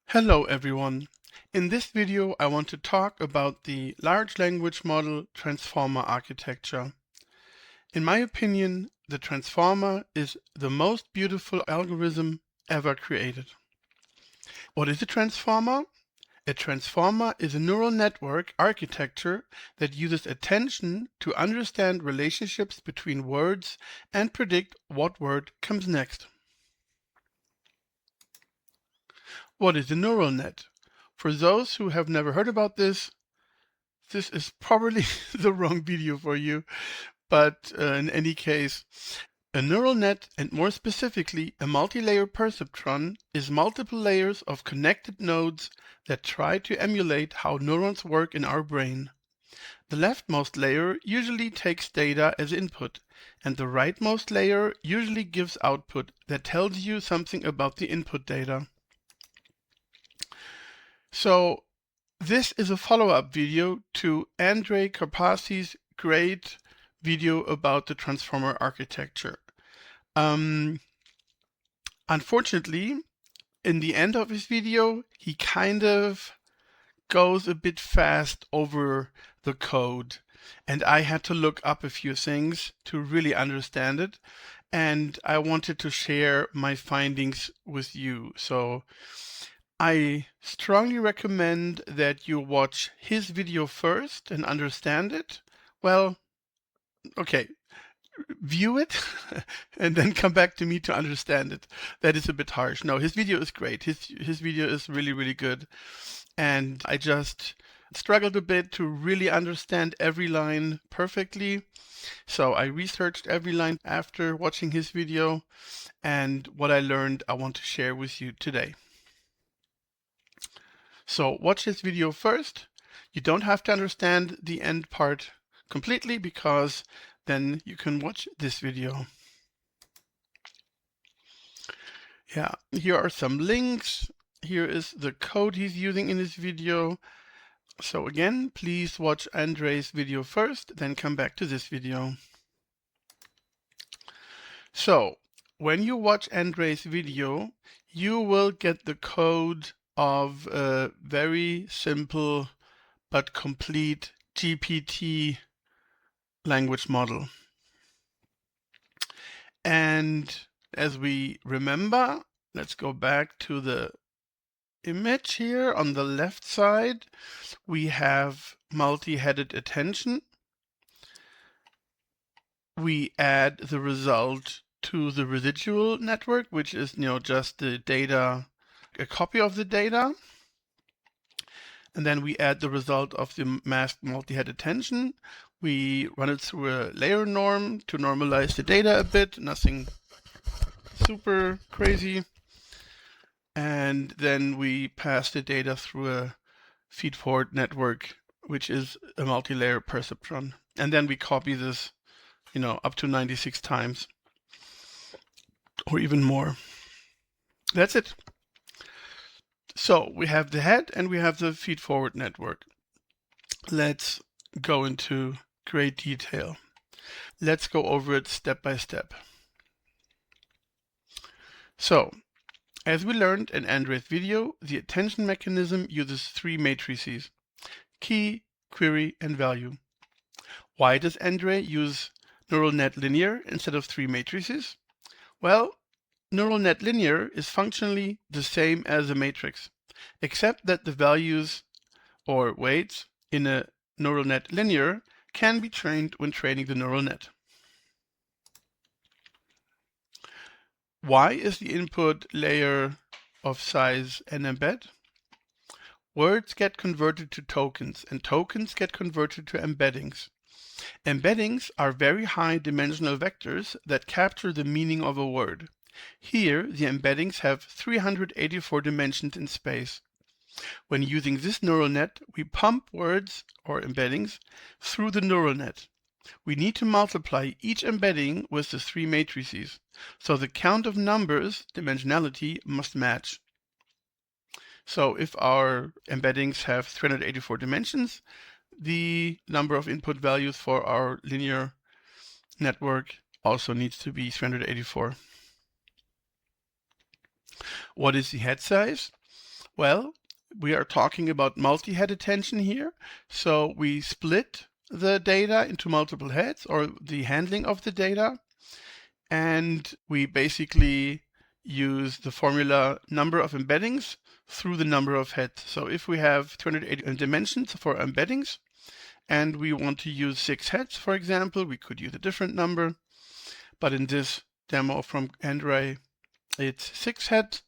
Hello everyone. In this video I want to talk about the large language model transformer architecture. In my opinion, the transformer is the most beautiful algorithm ever created. What is a transformer? A transformer is a neural network architecture that uses attention to understand relationships between words and predict what word comes next. What is a neural net? For those who have never heard about this is probably the wrong video for you, but in any case, a neural net, and more specifically a multi-layer perceptron, is multiple layers of connected nodes that try to emulate how neurons work in our brain. The leftmost layer usually takes data as input, and the rightmost layer usually gives output that tells you something about the input data. So this is a follow-up video to Andrej Karpathy's great video about the transformer architecture. Unfortunately, in the end of his video, he kind of goes a bit fast over the code, and I had to look up a few things to really understand it, and I wanted to share my findings with you. So I strongly recommend that you watch his video first and understand it. Well, okay, view it and then come back to me to understand it. That is a bit harsh. No, his video is great. His video is really, really good. And I just struggled a bit to really understand every line perfectly. So I researched every line after watching his video, and what I learned I want to share with you today. So watch this video first. You don't have to understand the end part completely, because then you can watch this video. Yeah, here are some links. Here is the code he's using in this video. So again, please watch Andrej's video first, then come back to this video. So when you watch Andrej's video, you will get the code of a very simple but complete GPT language model. And as we remember, let's go back to the image here. On the left side, we have multi-headed attention. We add the result to the residual network, which is just the data, a copy of the data. And then we add the result of the masked multi-head attention. We run it through a layer norm to normalize the data a bit, nothing super crazy. And then we pass the data through a feed-forward network, which is a multi-layer perceptron. And then we copy this, up to 96 times or even more. That's it. So we have the head and we have the feed-forward network. Let's go into great detail. Let's go over it step by step. So, as we learned in Andrej's video, the attention mechanism uses three matrices: key, query, and value. Why does Andrej use neural net linear instead of three matrices? Well, neural net linear is functionally the same as a matrix, except that the values or weights in a neural net linear can be trained when training the neural net. Why is the input layer of size n embed? Words get converted to tokens, and tokens get converted to embeddings. Embeddings are very high dimensional vectors that capture the meaning of a word. Here, the embeddings have 384 dimensions in space. When using this neural net, we pump words, or embeddings, through the neural net. We need to multiply each embedding with the three matrices, so the count of numbers, dimensionality, must match. So if our embeddings have 384 dimensions, the number of input values for our linear network also needs to be 384. What is the head size? Well, we are talking about multi-head attention here. So we split the data into multiple heads, or the handling of the data, and we basically use the formula number of embeddings through the number of heads. So if we have 280 dimensions for embeddings, and we want to use 6 heads, for example, we could use a different number. But in this demo from Andrej, it's 6 heads.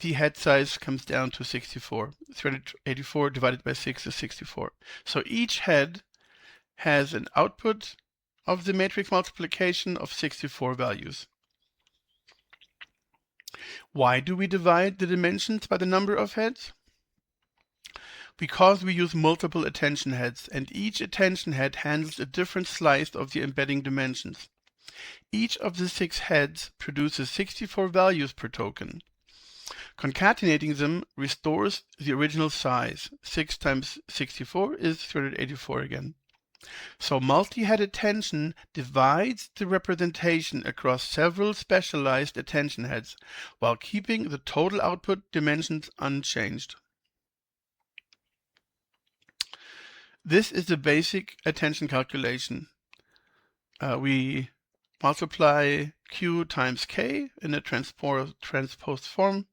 The head size comes down to 64. 384 divided by 6 is 64. So each head has an output of the matrix multiplication of 64 values. Why do we divide the dimensions by the number of heads? Because we use multiple attention heads, and each attention head handles a different slice of the embedding dimensions. Each of the 6 heads produces 64 values per token. Concatenating them restores the original size. 6 times 64 is 384 again. So multi-head attention divides the representation across several specialized attention heads while keeping the total output dimensions unchanged. This is the basic attention calculation. We multiply Q times K in a transposed form.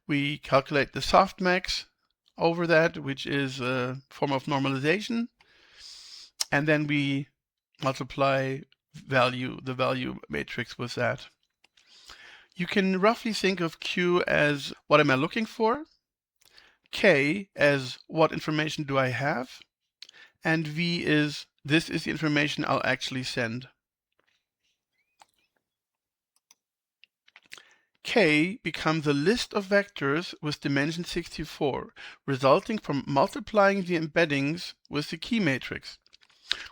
We calculate the softmax over that, which is a form of normalization. And then we multiply the value matrix with that. You can roughly think of Q as what am I looking for, K as what information do I have, and V is this is the information I'll actually send. K becomes a list of vectors with dimension 64, resulting from multiplying the embeddings with the key matrix,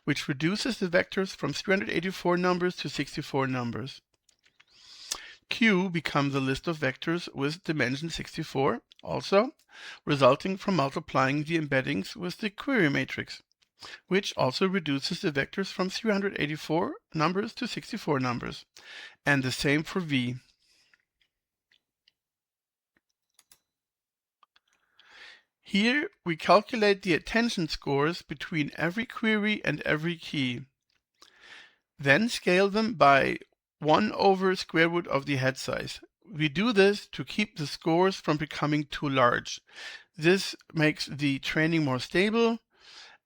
which reduces the vectors from 384 numbers to 64 numbers. Q becomes a list of vectors with dimension 64, also resulting from multiplying the embeddings with the query matrix, which also reduces the vectors from 384 numbers to 64 numbers, and the same for V. Here we calculate the attention scores between every query and every key, then scale them by 1 over square root of the head size. We do this to keep the scores from becoming too large. This makes the training more stable,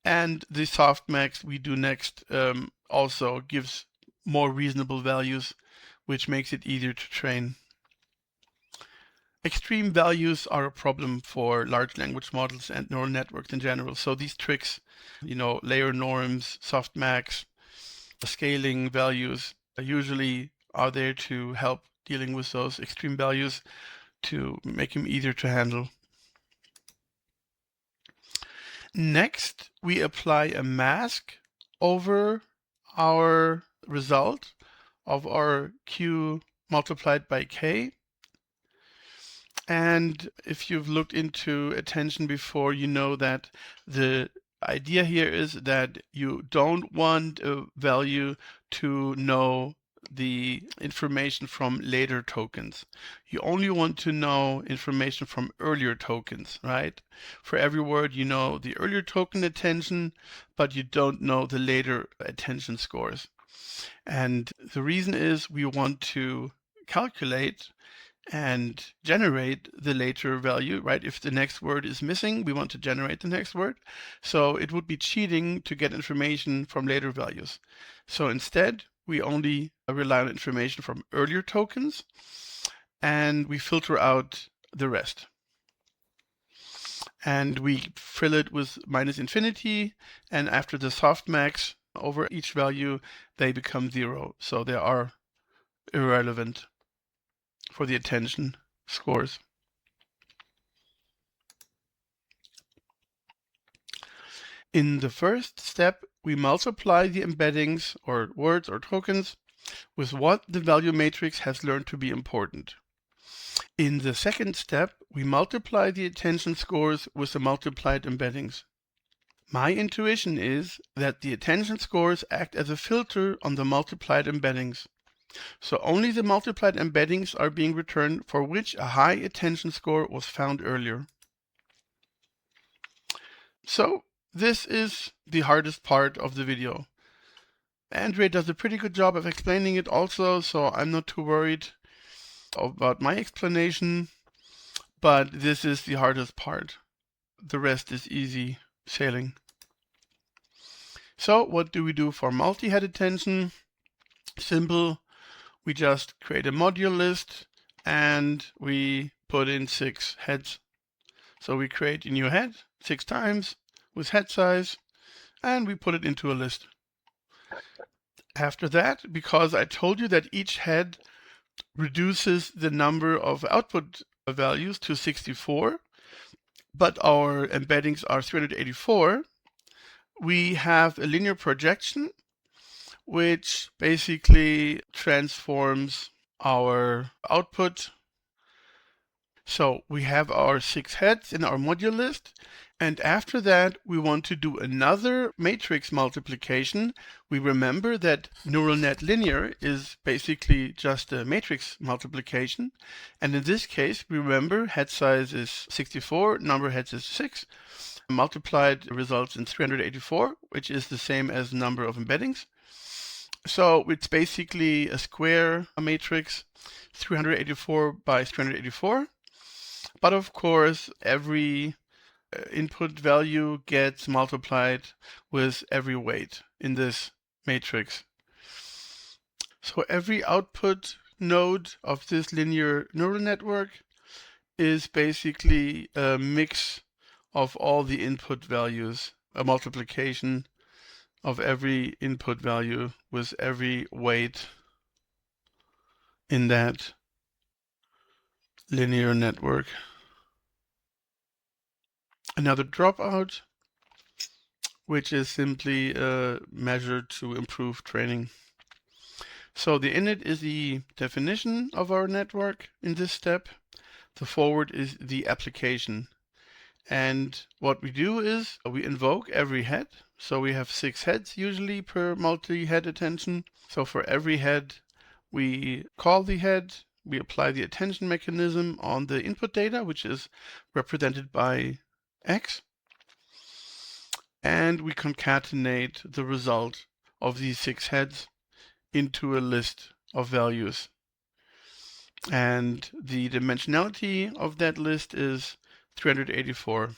and the softmax we do next also gives more reasonable values, which makes it easier to train. Extreme values are a problem for large language models and neural networks in general. So these tricks, layer norms, softmax, scaling values usually are there to help dealing with those extreme values to make them easier to handle. Next, we apply a mask over our result of our Q multiplied by K. And if you've looked into attention before, you know that the idea here is that you don't want a value to know the information from later tokens. You only want to know information from earlier tokens, right? For every word, you know the earlier token attention, but you don't know the later attention scores. And the reason is we want to calculate and generate the later value, right? If the next word is missing, we want to generate the next word. So it would be cheating to get information from later values. So instead, we only rely on information from earlier tokens, and we filter out the rest. And we fill it with minus infinity, and after the softmax over each value, they become 0. So they are irrelevant for the attention scores. In the first step, we multiply the embeddings, or words or tokens, with what the value matrix has learned to be important. In the second step, we multiply the attention scores with the multiplied embeddings. My intuition is that the attention scores act as a filter on the multiplied embeddings. So only the multiplied embeddings are being returned for which a high attention score was found earlier. So this is the hardest part of the video. Andrej does a pretty good job of explaining it also, so I'm not too worried about my explanation, but this is the hardest part. The rest is easy sailing. So what do we do for multi-head attention? Simple. We just create a module list and we put in 6 heads. So we create a new head 6 times with head size and we put it into a list. After that, because I told you that each head reduces the number of output values to 64, but our embeddings are 384, we have a linear projection which basically transforms our output. So we have our 6 heads in our module list, and after that we want to do another matrix multiplication. We remember that neural net linear is basically just a matrix multiplication, and in this case we remember head size is 64, number of heads is 6, multiplied results in 384, which is the same as number of embeddings. So it's basically a square matrix, 384 by 384. But of course, every input value gets multiplied with every weight in this matrix. So every output node of this linear neural network is basically a mix of all the input values, a multiplication of every input value with every weight in that linear network. Another dropout, which is simply a measure to improve training. So the init is the definition of our network in this step. The forward is the application. And what we do is we invoke every head. So we have 6 heads usually per multi-head attention. So for every head, we call the head, we apply the attention mechanism on the input data, which is represented by X, and we concatenate the result of these 6 heads into a list of values. And the dimensionality of that list is 384,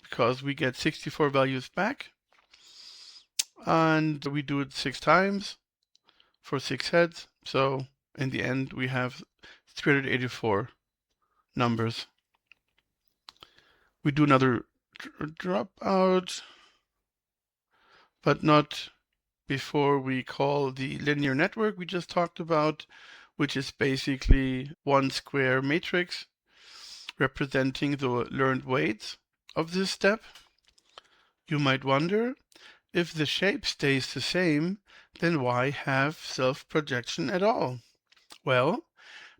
because we get 64 values back, and we do it 6 times for 6 heads. So in the end, we have 384 numbers. We do another dropout, but not before we call the linear network we just talked about, which is basically one square matrix representing the learned weights of this step. You might wonder, if the shape stays the same, then why have self-projection at all? Well,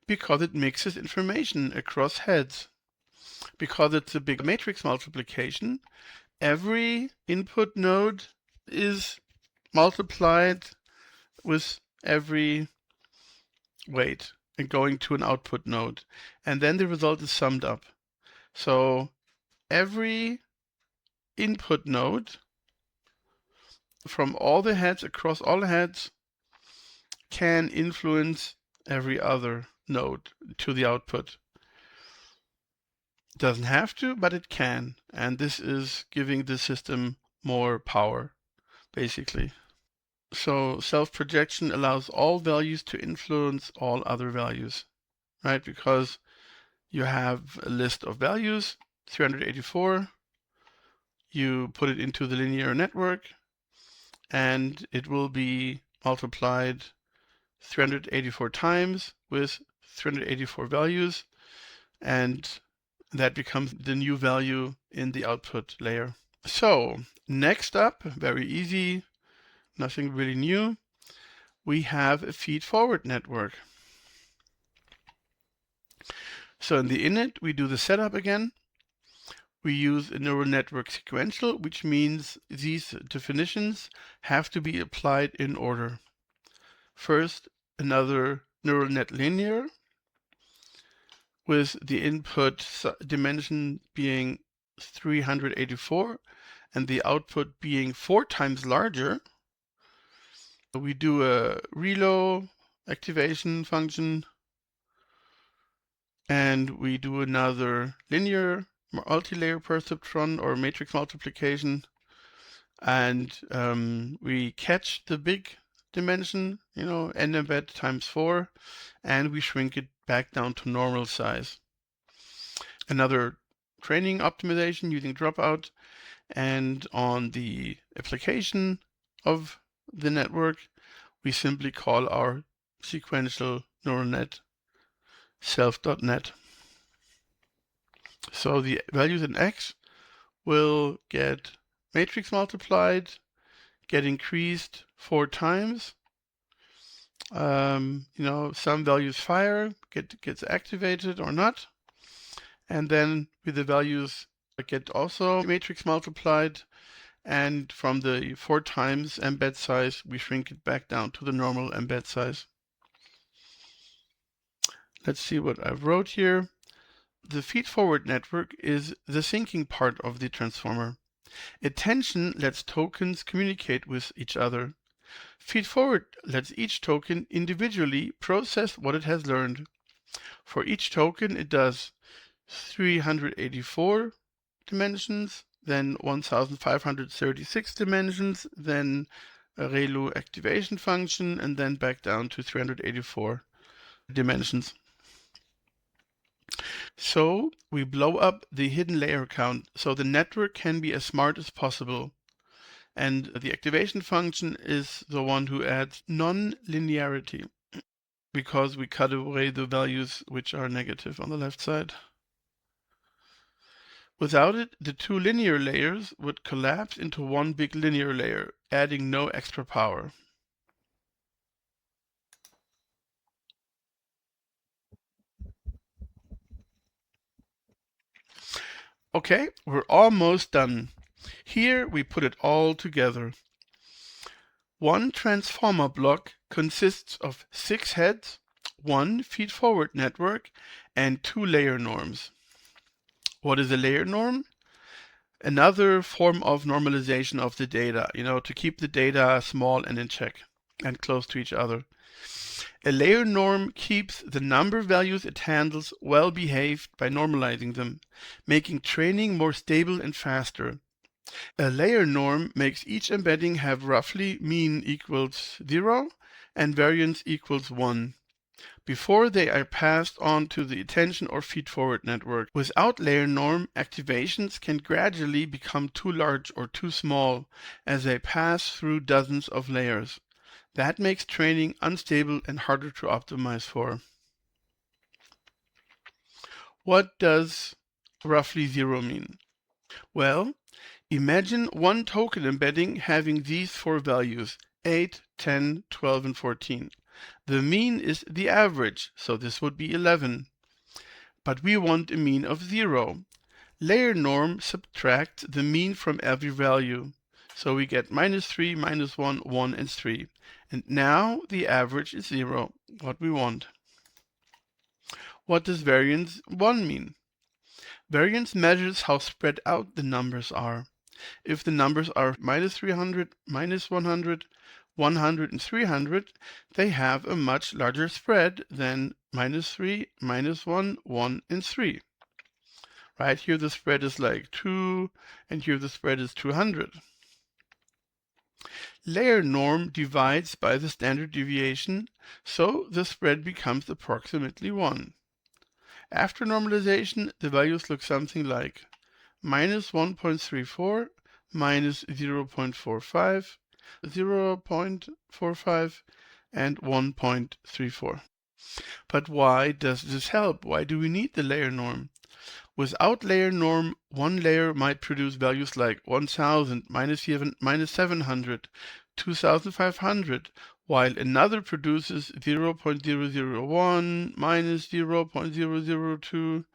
because it mixes information across heads. Because it's a big matrix multiplication, every input node is multiplied with every weight and going to an output node. And then the result is summed up. So every input node from all the heads across all the heads can influence every other node to the output. It doesn't have to, but it can. And this is giving the system more power, basically. So self-projection allows all values to influence all other values, right? Because you have a list of values, 384, you put it into the linear network, and it will be multiplied 384 times with 384 values, and that becomes the new value in the output layer. So next up, very easy, nothing really new, we have a feed-forward network. So in the init, we do the setup again. We use a neural network sequential, which means these definitions have to be applied in order. First, another neural net linear with the input dimension being 384 and the output being 4 times larger. We do a relo activation function, and we do another linear multi-layer perceptron or matrix multiplication, and we catch the big dimension, n embed times 4, and we shrink it back down to normal size. Another training optimization using dropout, and on the application of the network, we simply call our sequential neural net self.net. So the values in X will get matrix multiplied, get increased 4 times. Some values fire, gets activated or not. And then with the values get also matrix multiplied. And from the 4 times embed size, we shrink it back down to the normal embed size. Let's see what I wrote here. The feed-forward network is the thinking part of the transformer. Attention lets tokens communicate with each other. Feed-forward lets each token individually process what it has learned. For each token, it does 384 dimensions, then 1536 dimensions, then a ReLU activation function, and then back down to 384 dimensions. So we blow up the hidden layer count so the network can be as smart as possible. And the activation function is the one who adds non-linearity, because we cut away the values which are negative on the left side. Without it, the 2 linear layers would collapse into one big linear layer, adding no extra power. Okay, we're almost done. Here we put it all together. One transformer block consists of 6 heads, 1 feed-forward network, and 2 layer norms. What is a layer norm? Another form of normalization of the data, to keep the data small and in check and close to each other. A layer norm keeps the number values it handles well behaved by normalizing them, making training more stable and faster. A layer norm makes each embedding have roughly mean equals 0 and variance equals 1 before they are passed on to the attention or feed-forward network. Without layer norm, activations can gradually become too large or too small as they pass through dozens of layers. That makes training unstable and harder to optimize for. What does roughly 0 mean? Well, imagine one token embedding having these 4 values, 8, 10, 12, and 14. The mean is the average, so this would be 11. But we want a mean of 0. Layer norm subtracts the mean from every value. So we get -3, -1, 1, and 3. And now the average is 0, what we want. What does variance 1 mean? Variance measures how spread out the numbers are. If the numbers are -300, -100, 100, and 300, they have a much larger spread than -3, -1, 1, and 3. Right here the spread is like 2, and here the spread is 200. Layer norm divides by the standard deviation, so the spread becomes approximately 1. After normalization, the values look something like -1.34, -0.45, 0.45, and 1.34. But why does this help? Why do we need the layer norm? Without layer norm, one layer might produce values like 1000, -700, 2500, while another produces 0.001, -0.002,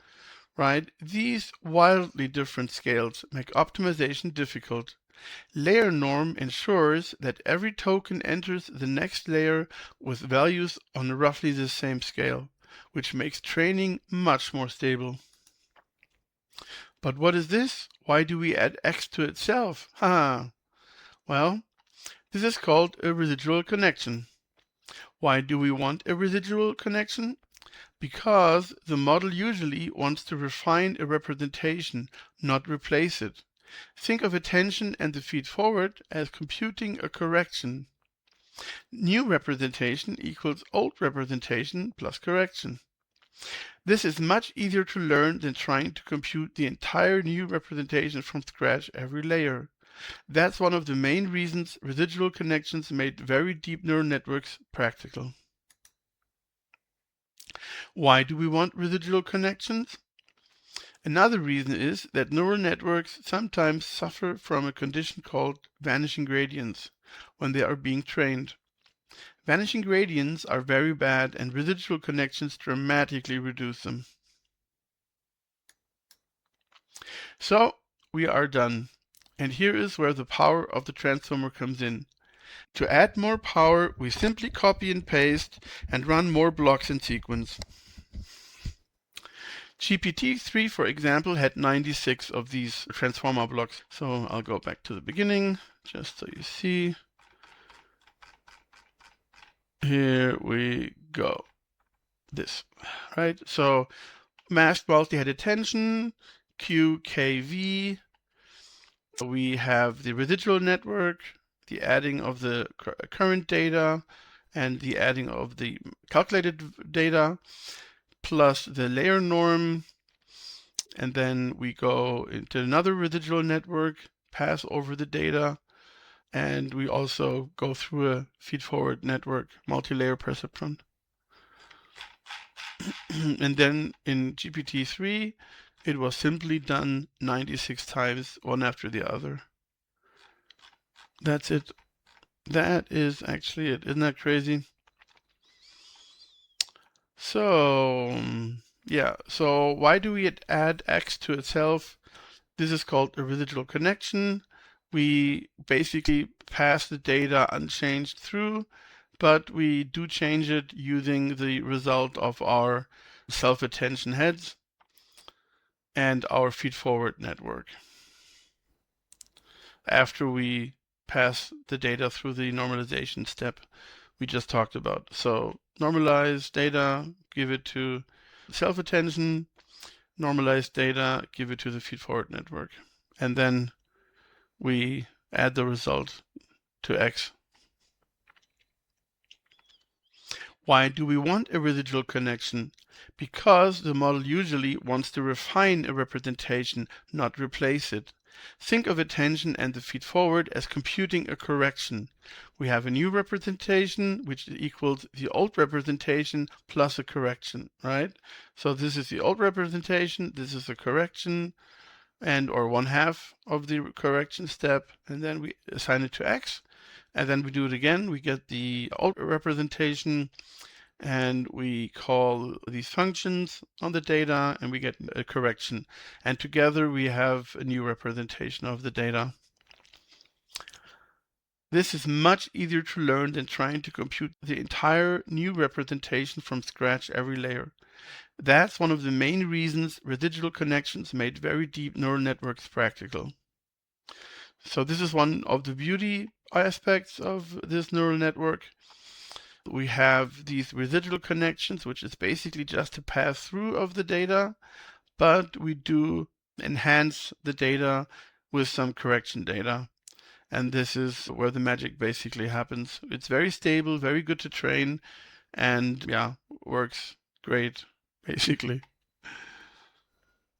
right? These wildly different scales make optimization difficult. Layer norm ensures that every token enters the next layer with values on roughly the same scale, which makes training much more stable. But what is this? Why do we add x to itself? Well, this is called a residual connection. Why do we want a residual connection? Because the model usually wants to refine a representation, not replace it. Think of attention and the feed forward as computing a correction. New representation equals old representation plus correction. This is much easier to learn than trying to compute the entire new representation from scratch every layer. That's one of the main reasons residual connections made very deep neural networks practical. Why do we want residual connections? Another reason is that neural networks sometimes suffer from a condition called vanishing gradients when they are being trained. Vanishing gradients are very bad and residual connections dramatically reduce them. So we are done. And here is where the power of the transformer comes in. To add more power, we simply copy and paste and run more blocks in sequence. GPT-3, for example, had 96 of these transformer blocks. So I'll go back to the beginning, just so you see. Here we go. This, right? So masked multi-head attention, QKV. We have the residual network, the adding of the current data, and the adding of the calculated data, plus the layer norm. And then we go into another residual network, pass over the data, and we also go through a feed-forward network, multi-layer perceptron. And then in GPT-3, it was simply done 96 times, one after the other. That's it. That is actually it. Isn't that crazy? So, yeah. So why do we add x to itself? This is called a residual connection. We basically pass the data unchanged through, but we do change it using the result of our self-attention heads and our feed-forward network after we pass the data through the normalization step we just talked about. So normalize data, give it to self-attention, normalize data, give it to the feed-forward network. And then we add the result to X. Why do we want a residual connection? Because the model usually wants to refine a representation, not replace it. Think of attention and the feed forward as computing a correction. We have a new representation, which equals the old representation plus a correction, right? So this is the old representation, this is a correction, or one half of the correction step, and then we assign it to X, and then we do it again. We get the old representation, and we call these functions on the data, and we get a correction. And together we have a new representation of the data. This is much easier to learn than trying to compute the entire new representation from scratch every layer. That's one of the main reasons residual connections made very deep neural networks practical. So this is one of the beauty aspects of this neural network. We have these residual connections, which is basically just a pass through of the data, but we do enhance the data with some correction data. And this is where the magic basically happens. It's very stable, very good to train, and yeah, works great, basically.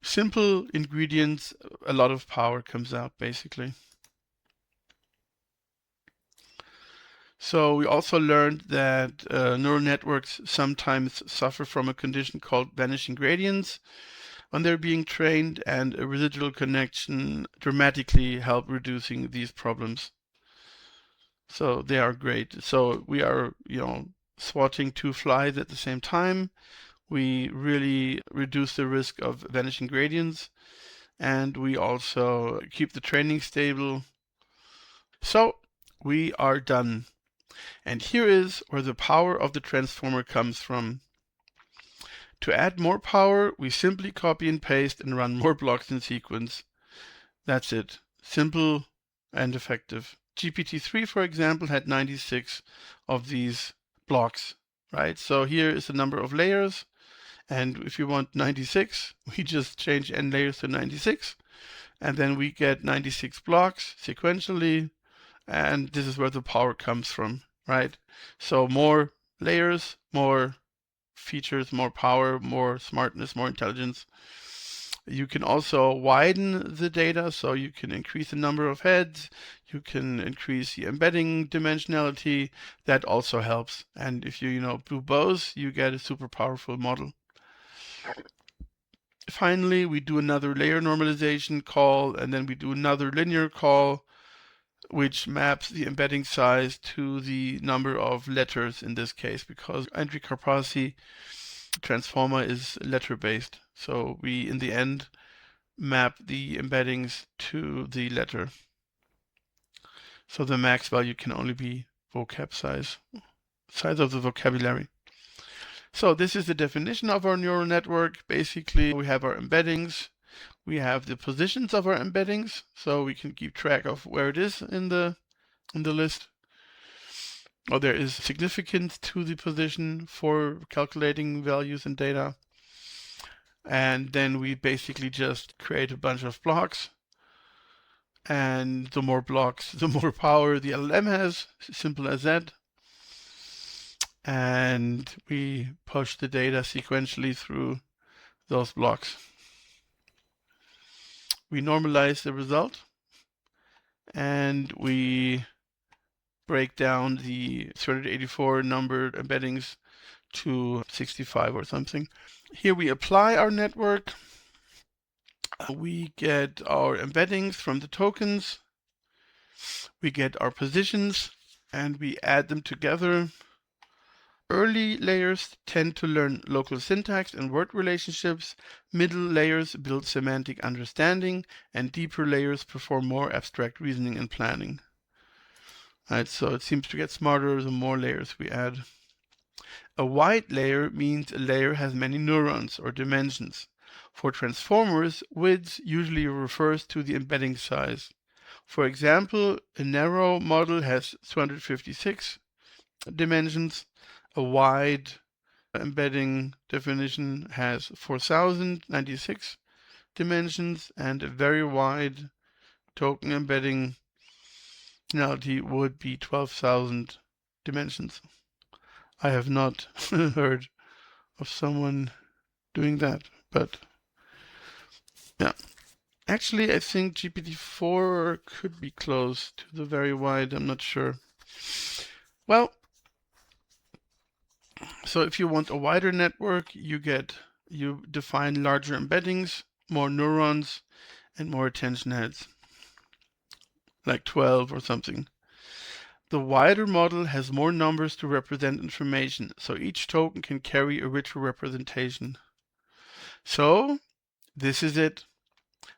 Simple ingredients, a lot of power comes out, basically. So we also learned that neural networks sometimes suffer from a condition called vanishing gradients when they're being trained, and a residual connection dramatically help reducing these problems. So they are great. So we are, swatting two flies at the same time. We really reduce the risk of vanishing gradients, and we also keep the training stable. So we are done. And here is where the power of the transformer comes from. To add more power, we simply copy and paste and run more blocks in sequence. That's it. Simple and effective. GPT-3, for example, had 96 of these blocks, right? So here is the number of layers. And if you want 96, we just change n layers to 96. And then we get 96 blocks sequentially. And this is where the power comes from, right? So more layers, more features, more power, more smartness, more intelligence. You can also widen the data, so you can increase the number of heads, you can increase the embedding dimensionality. That also helps. And if you do both, you get a super powerful model. Finally, we do another layer normalization call, and then we do another linear call, which maps the embedding size to the number of letters in this case, because Andrej Karpathy transformer is letter based. So we, in the end, map the embeddings to the letter. So the max value can only be vocab size of the vocabulary. So this is the definition of our neural network. Basically, we have our embeddings. We have the positions of our embeddings, so we can keep track of where it is in the list. Or there is significance to the position for calculating values and data. And then we basically just create a bunch of blocks. And the more blocks, the more power the LLM has. Simple as that. And we push the data sequentially through those blocks. We normalize the result, and we break down the 384 numbered embeddings to 65 or something. Here we apply our network. We get our embeddings from the tokens. We get our positions, and we add them together. Early layers tend to learn local syntax and word relationships, middle layers build semantic understanding, and deeper layers perform more abstract reasoning and planning. Right, so it seems to get smarter the more layers we add. A wide layer means a layer has many neurons or dimensions. For transformers, width usually refers to the embedding size. For example, a narrow model has 256 dimensions. A wide embedding definition has 4096 dimensions, and a very wide token embedding functionality would be 12,000 dimensions. I have not heard of someone doing that, but yeah. Actually, I think GPT-4 could be close to the very wide, I'm not sure. Well, so if you want a wider network, you define larger embeddings, more neurons, and more attention heads, like 12 or something. The wider model has more numbers to represent information, so each token can carry a richer representation. So this is it.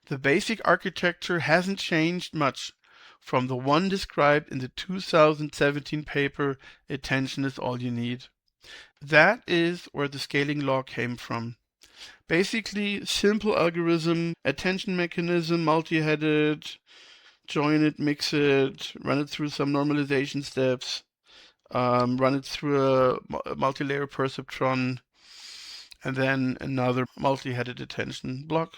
The basic architecture hasn't changed much from the one described in the 2017 paper, Attention is All You Need. That is where the scaling law came from. Basically, simple algorithm, attention mechanism, multi-headed, join it, mix it, run it through some normalization steps, run it through a multi-layer perceptron, and then another multi-headed attention block,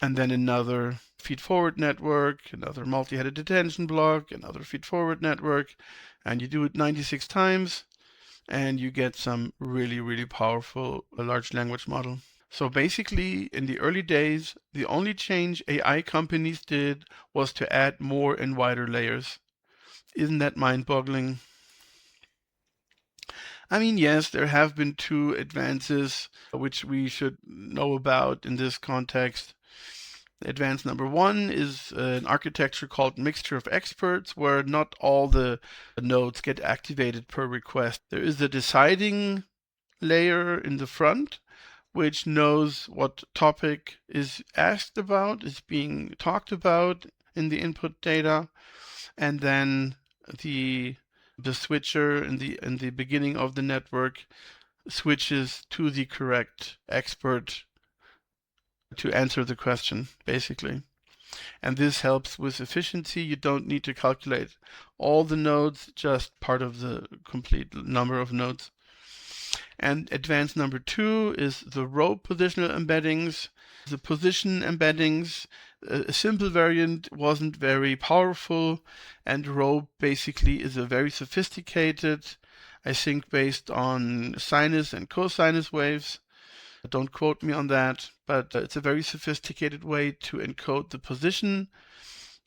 and then another feed-forward network, another multi-headed attention block, another feed-forward network, and you do it 96 times, and you get some really, really powerful large language model. So basically, in the early days, the only change AI companies did was to add more and wider layers. Isn't that mind-boggling? I mean, yes, there have been two advances which we should know about in this context. Advance number one is an architecture called mixture of experts, where not all the nodes get activated per request. There is a deciding layer in the front, which knows what topic is asked about, is being talked about in the input data, and then the switcher in the beginning of the network switches to the correct expert to answer the question, basically. And this helps with efficiency. You don't need to calculate all the nodes, just part of the complete number of nodes. And advanced number 2 is the row positional embeddings. The position embeddings, a simple variant wasn't very powerful, and row basically is a very sophisticated, I think based on sinus and cosinus waves. Don't quote me on that, but it's a very sophisticated way to encode the position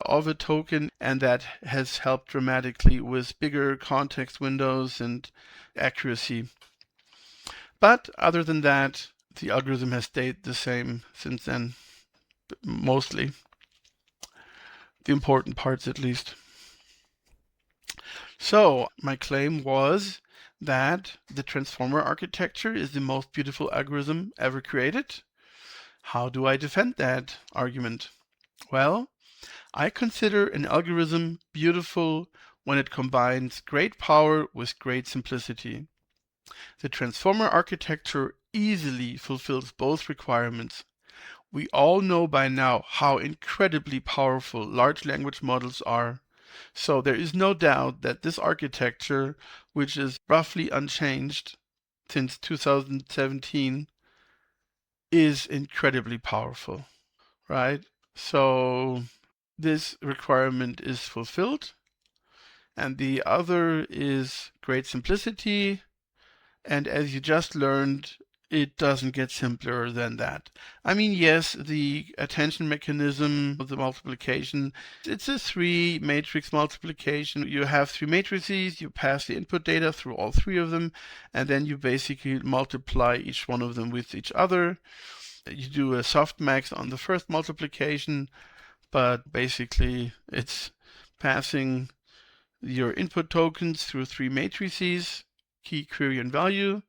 of a token, and that has helped dramatically with bigger context windows and accuracy. But other than that, the algorithm has stayed the same since then, mostly. The important parts, at least. So my claim was that the transformer architecture is the most beautiful algorithm ever created. How do I defend that argument? Well, I consider an algorithm beautiful when it combines great power with great simplicity. The transformer architecture easily fulfills both requirements. We all know by now how incredibly powerful large language models are. So there is no doubt that this architecture, which is roughly unchanged since 2017, is incredibly powerful, right? So this requirement is fulfilled. And the other is great simplicity. And as you just learned, it doesn't get simpler than that. I mean, yes, the attention mechanism of the multiplication, it's a 3-matrix multiplication. You have 3 matrices, you pass the input data through all 3 of them, and then you basically multiply each one of them with each other. You do a softmax on the first multiplication, but basically it's passing your input tokens through 3 matrices, key, query, and value,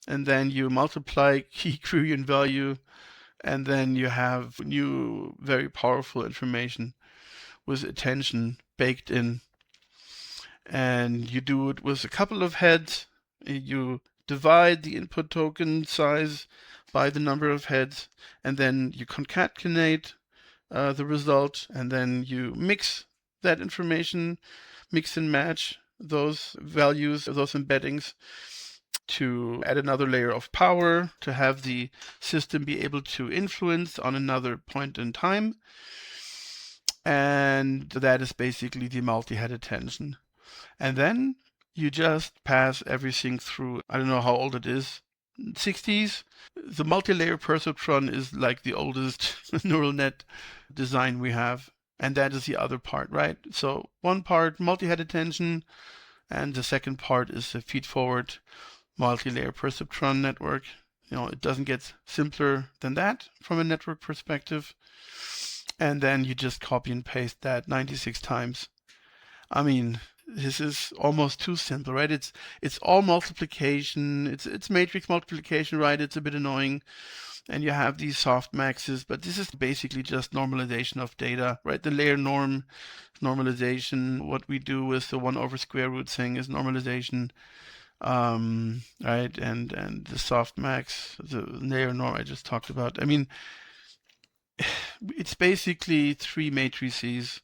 and then you multiply key, query, and value, and then you have new, very powerful information with attention baked in. And you do it with a couple of heads. You divide the input token size by the number of heads, and then you concatenate the result, and then you mix that information, mix and match those values, those embeddings, to add another layer of power, to have the system be able to influence on another point in time. And that is basically the multi-head attention. And then you just pass everything through, I don't know how old it is, 60s. The multi-layer perceptron is like the oldest neural net design we have. And that is the other part, right? So one part, multi-head attention, and the second part is a feed-forward multi-layer perceptron network. It doesn't get simpler than that from a network perspective. And then you just copy and paste that 96 times. I mean, this is almost too simple, right? It's all multiplication. It's matrix multiplication, right? It's a bit annoying. And you have these soft maxes, but this is basically just normalization of data, right? The layer norm normalization. What we do with the 1 over square root thing is normalization, right? And the soft max, the layer norm I just talked about. I mean, it's basically 3 matrices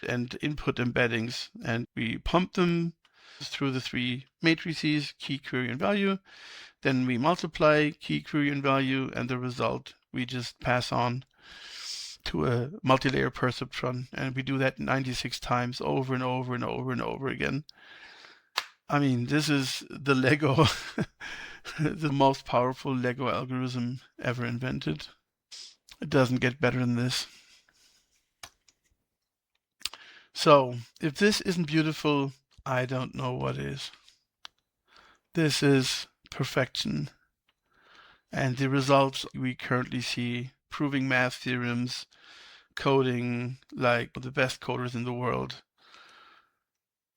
and input embeddings, and we pump them through the 3 matrices, key, query, and value. Then we multiply key, query, and value, and the result we just pass on to a multi-layer perceptron, and we do that 96 times over and over and over and over again. I mean, this is the Lego, the most powerful Lego algorithm ever invented. It doesn't get better than this. So, if this isn't beautiful, I don't know what is. This is perfection. And the results we currently see, proving math theorems, coding like the best coders in the world,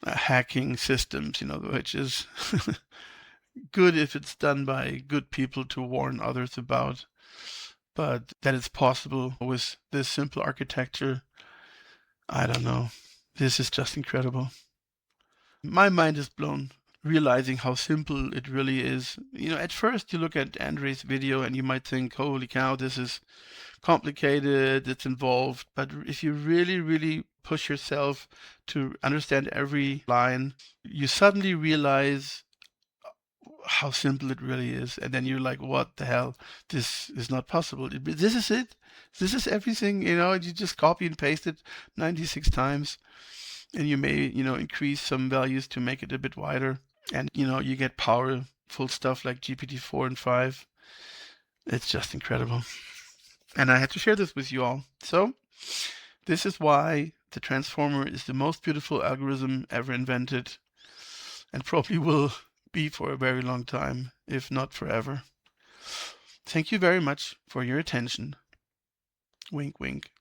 hacking systems, which is good if it's done by good people to warn others about. But that it's possible with this simple architecture, I don't know. This is just incredible. My mind is blown realizing how simple it really is. At first you look at Andrej's video and you might think, holy cow, this is complicated, it's involved. But if you really, really push yourself to understand every line, you suddenly realize how simple it really is. And then you're like, what the hell? This is not possible. This is it. This is everything. You just copy and paste it 96 times. And you may, increase some values to make it a bit wider. And, you get powerful stuff like GPT-4 and 5. It's just incredible. And I had to share this with you all. So this is why the transformer is the most beautiful algorithm ever invented, and probably will be for a very long time, if not forever. Thank you very much for your attention. Wink, wink.